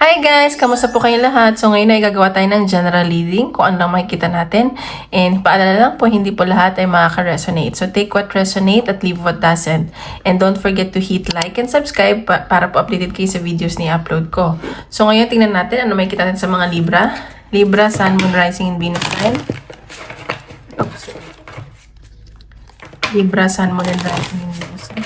Hi guys! Kamusta po kayo lahat? So ngayon ay gagawa tayo ng general reading kung ano lang makikita natin. And paalala lang po, hindi po lahat ay makaka-resonate. So take what resonate at leave what doesn't. And don't forget to hit like and subscribe para po updated kayo sa videos na i-upload ko. So ngayon tingnan natin ano makikita natin sa mga Libra. Libra, Sun, Moon, Rising, and Venus sign. Oops. Libra, Sun, Moon, and Rising, and Venus sign.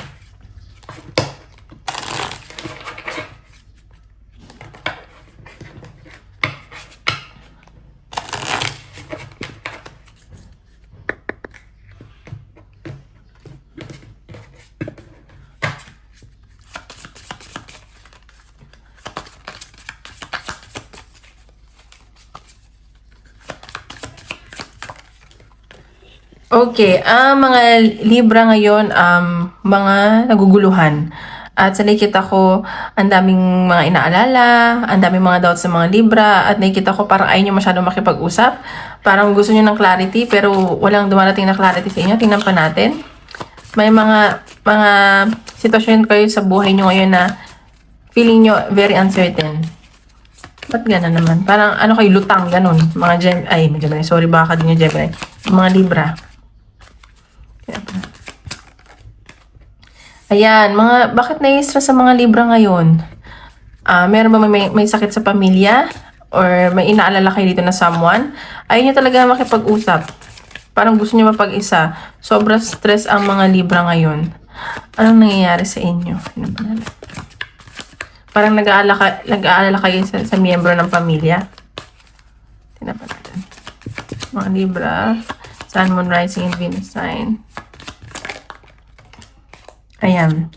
Okay, ang mga Libra ngayon, mga naguguluhan. At sa nakikita ko, ang daming mga inaalala, ang daming mga doubts sa mga Libra, at nakikita ko parang ayaw nyo masyadong makipag-usap. Parang gusto nyo ng clarity, pero walang dumarating na clarity sa inyo. Tingnan pa natin. May mga sitwasyon kayo sa buhay nyo ngayon na feeling nyo very uncertain. Ba't gano'n naman? Parang ano kayo, lutang, ganun. Mga Gemini, sorry baka din yung Gemini. Mga Libra. Ayan, bakit nai-stress sa mga Libra ngayon? Meron ba may sakit sa pamilya? Or may inaalala kayo dito na someone? Ayaw nyo talaga makipag-usap. Parang gusto nyo mapag-isa. Sobrang stress ang mga Libra ngayon. Anong nangyayari sa inyo? Parang nag-aalala kayo sa miyembro ng pamilya. Tinapan natin. Mga Libra, Sun, Moon, Rising, and Venus sign. Ayan.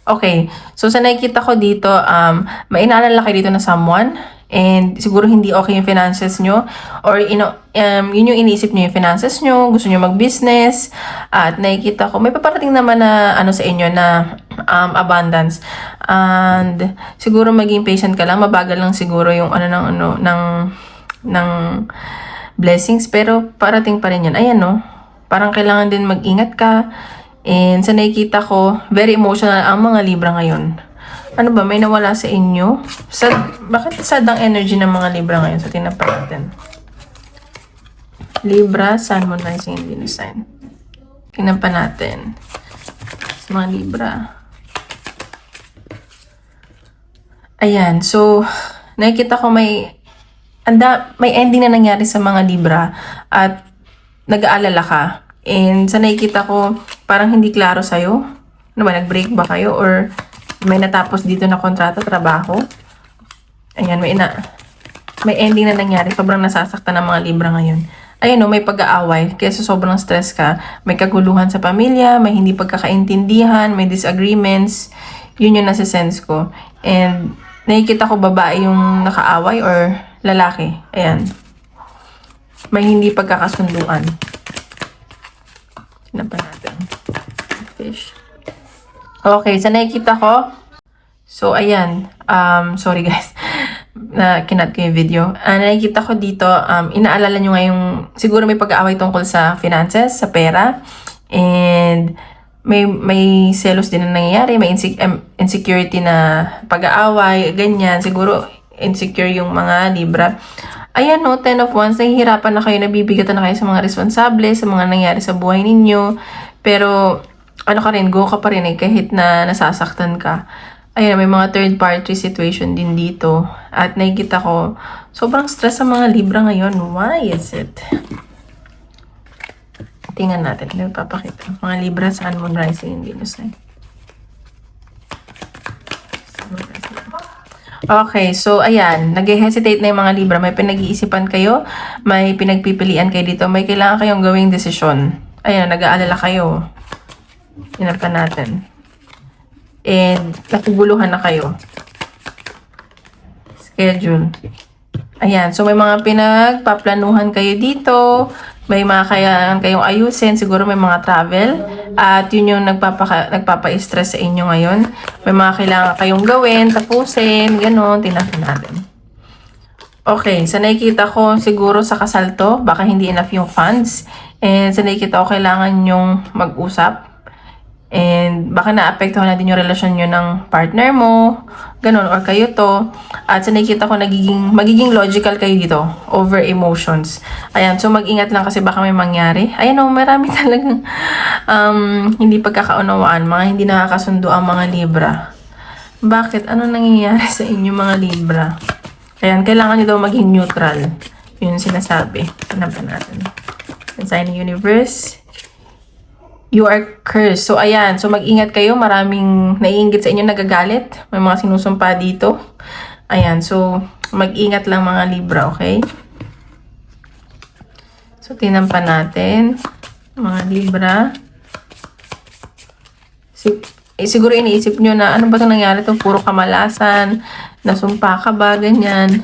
Okay. So, sa nakikita ko dito, may inaalala kayo dito na someone. And siguro hindi okay yung finances nyo. Or, yun yung iniisip nyo yung finances nyo. Gusto nyo mag-business. At nakikita ko, may paparating naman na sa inyo na abundance. And siguro maging patient ka lang. Mabagal lang siguro yung ng blessings. Pero parating pa rin yun. Ayan, no? Parang kailangan din mag-ingat ka. And sa nakikita ko, very emotional ang mga Libra ngayon. Ano ba? May nawala sa inyo? Bakit sad ang energy ng mga Libra ngayon? So, tingnan pa natin. Libra, Sun, Moon, Rising, and Venus sign. Tingnan pa natin. Sa mga Libra. Ayan. So, nakikita ko may ending na nangyari sa mga Libra at nag-aalala ka. And sa nakikita ko, parang hindi klaro sa'yo. Ano ba, nag-break ba kayo? Or may natapos dito na kontrata, trabaho? Ayan, may ending na nangyari. Sobrang nasasaktan ng mga Libra ngayon. Ayan, no, may pag-aaway. Kaya sobrang stress ka. May kaguluhan sa pamilya, may hindi pagkakaintindihan, may disagreements. Yun yung nasa-sense ko. And nakikita ko babae yung nakaaway or lalaki. Ayan. May hindi pagkakasunduan. Sinapan natin. Fish. Okay, sa nakikita ko. So, ayan. Sorry guys. Kinat ko yung video. Nakikita ko dito, inaalala nyo ngayong, siguro may pag-aaway tungkol sa finances, sa pera. And may selos din na nangyayari. May insecurity na pag-aaway, ganyan. Siguro insecure yung mga Libra. Ayan, no, 10 of Wands, nahihirapan na kayo, nabibigatan na kayo sa mga responsable, sa mga nangyari sa buhay ninyo. Pero, go ka pa rin kahit na nasasaktan ka. Ayan, may mga third party situation din dito. At nakikita ko, sobrang stress sa mga Libra ngayon. Why is it? Tingnan natin, papakita. Mga Libra, Sun, Moon, Rising, and Venus sign. Okay, so ayan, nag-hesitate na yung mga Libra. May pinag-iisipan kayo, may pinagpipilian kayo dito, may kailangan kayong gawing desisyon. Ayan, nag-aalala kayo. Tingnan pa natin. And nakuguluhan na kayo. Schedule. Ayan, so may mga pinagpaplanuhan kayo dito. May mga kayong ayusin. Siguro may mga travel. At yun yung nagpapa-stress sa inyo ngayon. May mga kailangan kayong gawin, tapusin, gano'n. Tingnan natin. Okay, sa nakikita ko siguro sa kasal to, baka hindi enough yung funds. And sa nakikita ko kailangan yung mag-usap. And baka naapektuhan na din yung relasyon nyo ng partner mo, ganun, or kayo to. At sa nakikita ko, magiging logical kayo dito, over emotions. Ayan, so mag-ingat lang kasi baka may mangyari. Ayan o, marami talagang hindi pagkakaunawaan, mga hindi nakakasundo ang mga Libra. Bakit? Ano nangyayari sa inyo mga Libra? Ayan, kailangan nyo daw maging neutral. Yun yung sinasabi. Tanapan natin. Sign ng universe. You are cursed. So, ayan. So, mag-ingat kayo. Maraming naiinggit sa inyo, nagagalit. May mga sinusumpa dito. Ayan. So, mag-ingat lang mga Libra, okay? So, tingnan pa natin. Mga Libra. Siguro iniisip nyo na, ano ba itong nangyari? Itong puro kamalasan. Nasumpa ka ba? Ganyan.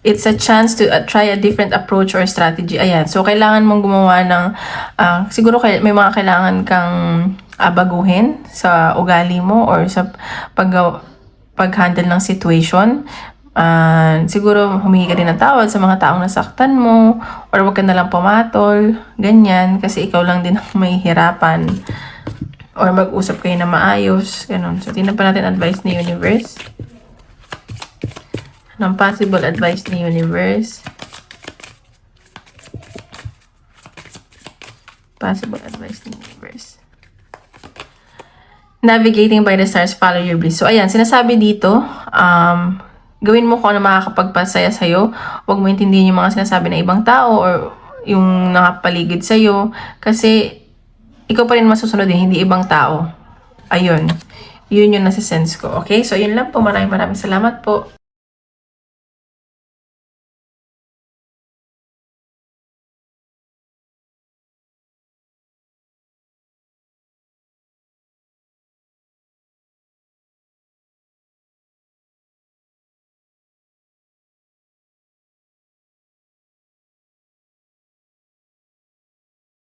It's a chance to try a different approach or strategy. Ayan. So, kailangan mong gumawa ng, siguro may mga kailangan kang baguhin sa ugali mo or sa pag-handle ng situation. Siguro humingi ka din ng tawad sa mga taong nasaktan mo or wag ka na lang pumatol. Ganyan. Kasi ikaw lang din ang may hirapan. Or mag-usap kayo na maayos. Ganun. So, tingnan pa natin advice ni universe. Ng possible advice ni universe. Possible advice ni universe. Navigating by the stars, follow your bliss. So, ayan, sinasabi dito, gawin mo kung ano makakapagpasaya sa'yo. Huwag mo intindihin yung mga sinasabi ng ibang tao or yung nakapaligid sa'yo. Kasi, ikaw pa rin masusunod hindi ibang tao. Ayun. Yun yung nasa-sense ko. Okay? So, yun lang po. Maraming salamat po.